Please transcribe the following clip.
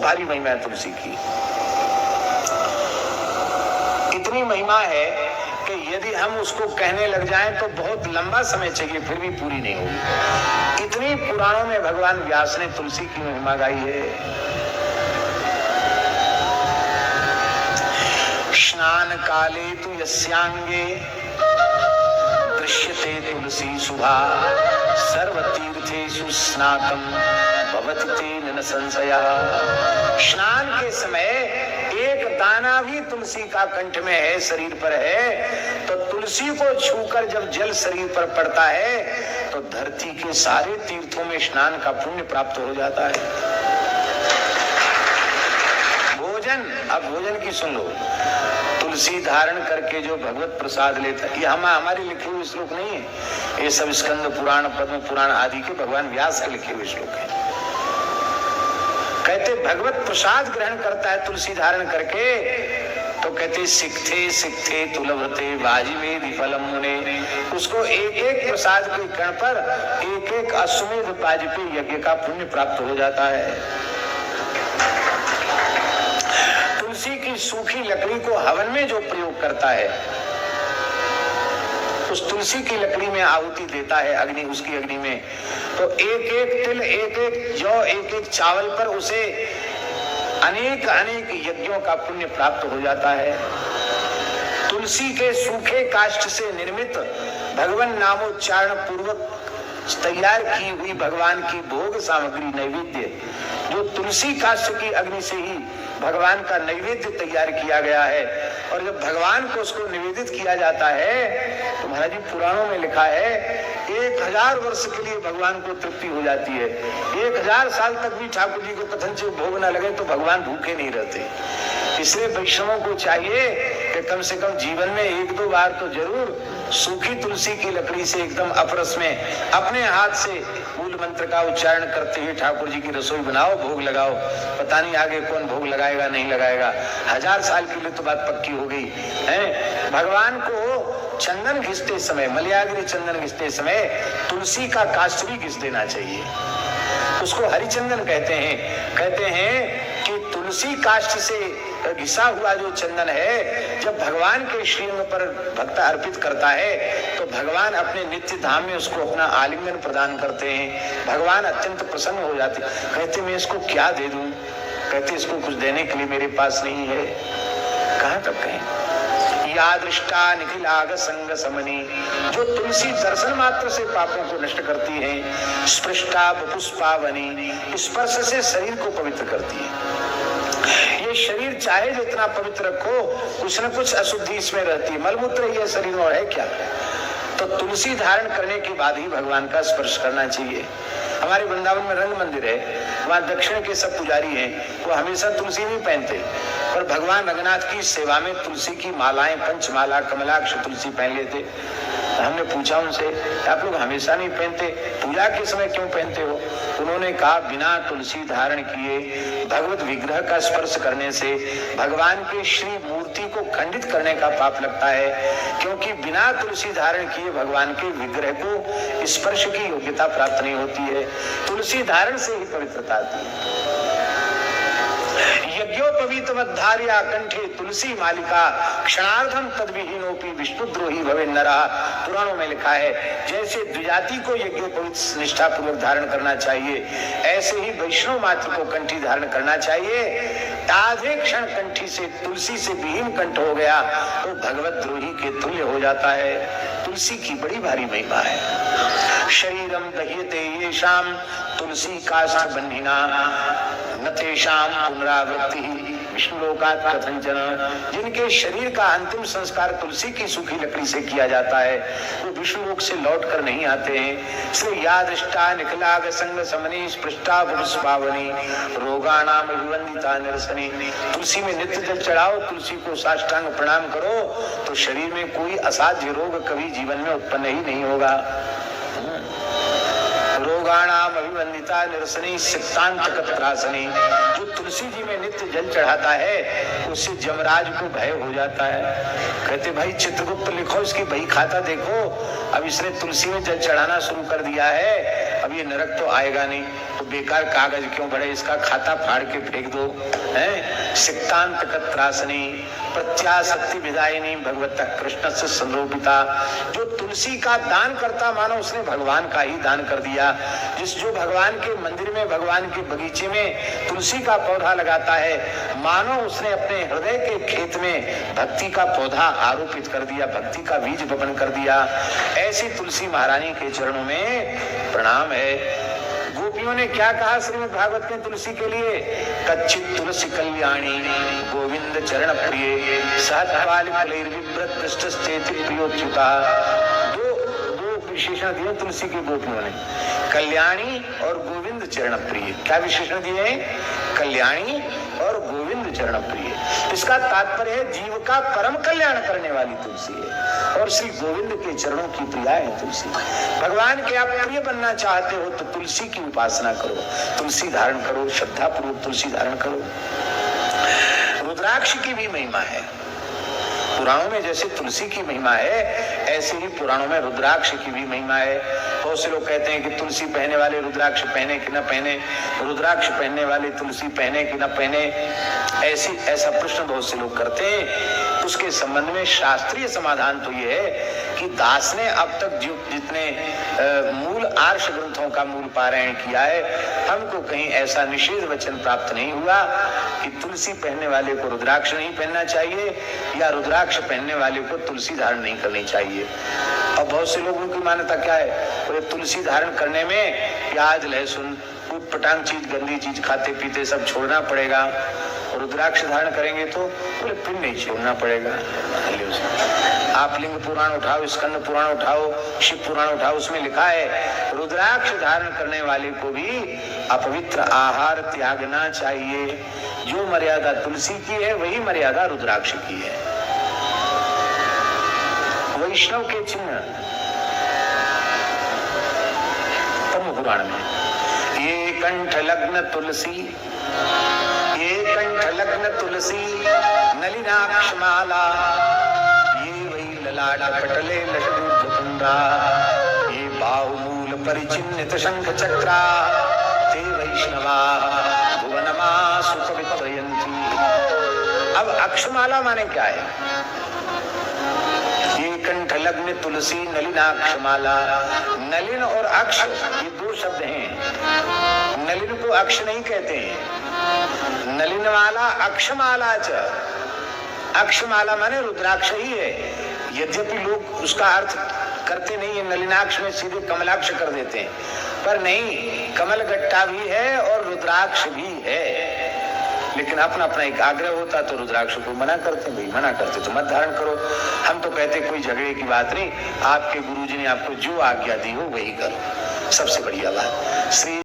भारी महिमा है तुलसी की। इतनी महिमा है कि यदि हम उसको कहने लग जाएं तो बहुत लंबा समय चाहिए, फिर भी पूरी नहीं होगी। इतनी पुराणों में भगवान व्यास ने तुलसी की महिमा गाई है। स्नान काले तु यस्यांगे दृश्यते तुलसी शुभा सर्वतीर्थेषु स्नातम भवति तेन न संशयः। स्नान के समय एक दाना भी तुलसी का कंठ में है, शरीर पर है, तो तुलसी को छूकर जब जल शरीर पर पड़ता है तो धरती के सारे तीर्थों में स्नान का पुण्य प्राप्त हो जाता है। भोजन, अब भोजन की सुन लो। तुलसी धारण करके जो भगवत प्रसाद लेता है, ये हमारे लिखे हुए श्लोक नहीं है, ये सब स्कंद पुराण, पद्म पुराण आदि के भगवान व्यास के लिखे हुए श्लोक है। कहते भगवत प्रसाद ग्रहण करता है तुलसी धारण करके, तो कहते सिक्थे सिक्थे तुलभते वाजिवेदि फलम मुने। उसको एक एक प्रसाद के कण पर एक एक अश्वमेध वाजपेयी यज्ञ का पुण्य प्राप्त हो जाता है। तुलसी की सूखी लकड़ी को हवन में जो प्रयोग करता है, उस तुलसी की लकड़ी में आहुति देता है अग्नि, उसकी अग्नि में, तो एक एक तिल, एक एक जौ, एक एक चावल पर उसे अनेक अनेक यज्ञों का पुण्य प्राप्त हो जाता है। तुलसी के सूखे काष्ठ से निर्मित भगवान नामोच्चारण पूर्वक तैयार की हुई भगवान की भोग सामग्री नैवेद्य, जो तुलसी काष्ठ की अग्नि से ही भगवान का नैवेद्य तैयार किया गया है, और जब भगवान को उसको निवेदित किया जाता है तो महाराज जी पुराणों में लिखा है 1000 वर्ष के लिए भगवान को तृप्ति हो जाती है। 1000 साल तक भी ठाकुर जी को कथन से भोग न लगे तो भगवान भूखे नहीं रहते। इसलिए वैष्णवों को चाहिए कि कम से कम जीवन में 1-2 बार तो जरूर सूखी तुलसी की लकड़ी से एकदम अपरस में अपने हाथ से मूल मंत्र का उच्चारण करते हुए ठाकुर जी की रसोई बनाओ, भोग लगाओ। पता नहीं आगे कौन भोग लगाएगा नहीं लगाएगा, 1000 साल के लिए तो बात पक्की हो गई है। भगवान को चंदन घिसते समय, मलयाग्री चंदन घिसते समय तुलसी का काष्ठ भी घिस देना चाहिए। उसको हरिचंदन कहते हैं। कहते हैं कि तुलसी काष्ठ से घिसा हुआ जो चंदन है, जब भगवान के श्रीअंग पर भक्त अर्पित करता है तो भगवान अपने नित्य धाम में उसको अपना आलिंगन प्रदान करते हैं। भगवान अत्यंत प्रसन्न हो जाते। कहते मैं इसको क्या दे दूं? कहते इसको कुछ देने के लिए मेरे पास नहीं है। कहां तक कहें? या दृष्टा निखिलाग संग समनी, जो तुलसी दर्शन मात्र से पापों को नष्ट करती है। स्पृष्टा पुष्पावनी, स्पर्श से शरीर को पवित्र करती है। ये शरीर चाहे जितना पवित्र रखो, कुछ न कुछ अशुद्धि इसमें रहती है। मलमूत्र ही है शरीर में, और है क्या? तो तुलसी धारण करने के बाद ही भगवान का स्पर्श करना चाहिए। हमारे वृंदावन में रंग मंदिर है, वहाँ दक्षिण के सब पुजारी हैं, वो हमेशा तुलसी नहीं पहनते, पर भगवान रंगनाथ की सेवा में तुलसी की मालाएं, पंचमाला, कमलाक्ष तुलसी पहन लेते। हमने पूछा उनसे, आप लोग हमेशा नहीं पहनते, पूजा के समय क्यों पहनते हो? उन्होंने कहा बिना तुलसी धारण किए भगवत विग्रह का स्पर्श करने से भगवान के श्री मूर्ति को खंडित करने का पाप लगता है, क्योंकि बिना तुलसी धारण किए भगवान के विग्रह को स्पर्श की योग्यता प्राप्त नहीं होती है। तुलसी धारण से ही पवित्रता आती है। यज्ञोपवीतवद्धार्या कंठे तुलसी मालिका क्षणार्धम तद्विहीनोपि विष्णुद्रोही भवे नरः। पुराणों में लिखा है जैसे द्विजाति को यज्ञोपवीत निष्ठा पूर्वक धारण करना चाहिए, ऐसे ही वैष्णव मात्र को कंठी धारण करना चाहिए। आधे क्षण कंठी से तुलसी से विहीन कंठ हो गया तो भगवत द्रोही के तुल्य हो जाता है। तुलसी की बड़ी भारी महिमा है। शरीरम दह्यते येषाम तुलसी काष्ठ बन्धिना न तेषाम पुनरावृत्ति विष्णु लोकात् कथंचन। जिनके शरीर का अंतिम संस्कार तुलसी की सूखी लकड़ी से किया जाता है, वो विष्णु लोक से लौट कर नहीं आते हैं। इसलिए या दृष्टा निखलाग संग समनी स्पृष्टा पुष्पावनी रोगाणाम विवंदिता निरसनी। तुलसी में नित्य जल चढ़ाओ, तुलसी को साष्टांग प्रणाम करो, तो शरीर में कोई असाध्य रोग कभी जीवन में उत्पन्न ही नहीं होगा। रोगाणाम अभिवंदिता निरसनी सिक्तांत कत्रासनी। जो तुलसी जी में नित्य जल चढ़ाता है उससे जमराज को भय हो जाता है। कहते भाई चित्रगुप्त लिखो, इसकी बही खाता देखो, अब इसने तुलसी में जल चढ़ाना शुरू कर दिया है, अब ये नरक तो आएगा नहीं, तो बेकार कागज क्यों भरे, इसका खाता फाड़ के फेंक दो। हैं सिक्तांत कत्रासनी प्रत्याशक्ति विदायिनी भगवत कृष्ण से संरोपिता। जो तुलसी का दान करता मानो उसने भगवान का ही दान कर दिया। जो भगवान के मंदिर में, भगवान के बगीचे में तुलसी का पौधा लगाता है, मानो उसने अपने हृदय के खेत में भक्ति का पौधा आरोपित कर दिया, भक्ति का बीज बपन कर दिया। ऐसी तुलसी महारानी के चरणों में प्रणाम है। गोपियों ने क्या कहा श्रीमद् भागवत में तुलसी के लिए? कच्चित तुलसी कल्याणी गोविंद चरण प्रिय सहत्वाल फलैर्विव्रत पृष्ठस्थेति प्रियोच्युता। दो विशेषण दिए तुलसी की गोपियों ने, कल्याणी और गोविंद चरण प्रिय। क्या विशेषण दिए? कल्याणी और गोविंद चरण प्रिय। इसका तात्पर्य है जीव का परम कल्याण करने वाली तुलसी है और श्री गोविंद के चरणों की प्रिया है तुलसी। भगवान के आप प्रिय बनना चाहते हो तो तुलसी की उपासना करो, तुलसी धारण करो, श्रद्धा पूर्वक तुलसी धारण करो। रुद्राक्ष की भी महिमा है। पुराणों में जैसे तुलसी की महिमा है, ऐसे ही पुराणों में रुद्राक्ष की भी महिमा है। बहुत से लोग कहते हैं कि तुलसी पहने वाले रुद्राक्ष पहने कि न पहने, रुद्राक्ष पहनने वाले तुलसी पहने कि न पहने, ऐसा प्रश्न बहुत से लोग करते हैं। उसके संबंध में शास्त्रीय समाधान तो ये है कि दास ने अब तक जितने मूल आर्ष ग्रंथों का मूल पारायण किया है, हमको कहीं ऐसा निषेध वचन प्राप्त नहीं हुआ कि तुलसी पहनने वाले को रुद्राक्ष नहीं पहनना चाहिए या रुद्राक्ष पहनने वाले को तुलसी धारण नहीं करनी चाहिए। और बहुत से लोगों की मान्यता क्या है, तो तुलसी धारण करने में प्याज लहसुन ऊट पटांग चीज, गंदी चीज खाते पीते सब छोड़ना पड़ेगा। रुद्राक्ष धारण करेंगे तो बोले फिर नहीं छोड़ना पड़ेगा। आप लिंग पुराण उठाओ, स्कंद पुराण उठाओ, शिव पुराण उठाओ, उसमें लिखा है रुद्राक्ष धारण करने वाले को भी अपवित्र आहार त्यागना चाहिए। जो मर्यादा तुलसी की है वही मर्यादा रुद्राक्ष की है। वैष्णव के चिन्ह पद्म पुराण में ये कंठ लग्न तुलसी, ये कंठ लग्न तुलसी नलिनाक्ष माला, ये वही ललाट पटले लटदूर्धपुंड्रा, ये बाहुमूल परिचिन्नित शंख चक्रा, ते वैष्णवा भुवनमा सुखवित्रयन्ति। अब अक्षमाला माने क्या है? ये कंठ लग्न तुलसी नलिनाक्ष माला। नलिन और अक्ष ये दो शब्द हैं। नलिन को अक्ष नहीं कहते हैं, नलिनमाला अक्षमाला च। अक्षमाला माने रुद्राक्ष ही है, यद्यपि लोग उसका अर्थ करते नहीं है, नलिनाक्ष में सीधे कमलाक्ष कर देते हैं, पर नहीं, कमल गट्टा भी है और रुद्राक्ष भी है। लेकिन अपना अपना एक आग्रह होता तो रुद्राक्ष को मना करते, भाई मना करते तो मत धारण करो। हम तो कहते कोई झगड़े की बात नहीं, आपके गुरुजी ने आपको जो आज्ञा दी हो वही करो, सबसे बढ़िया बात। श्री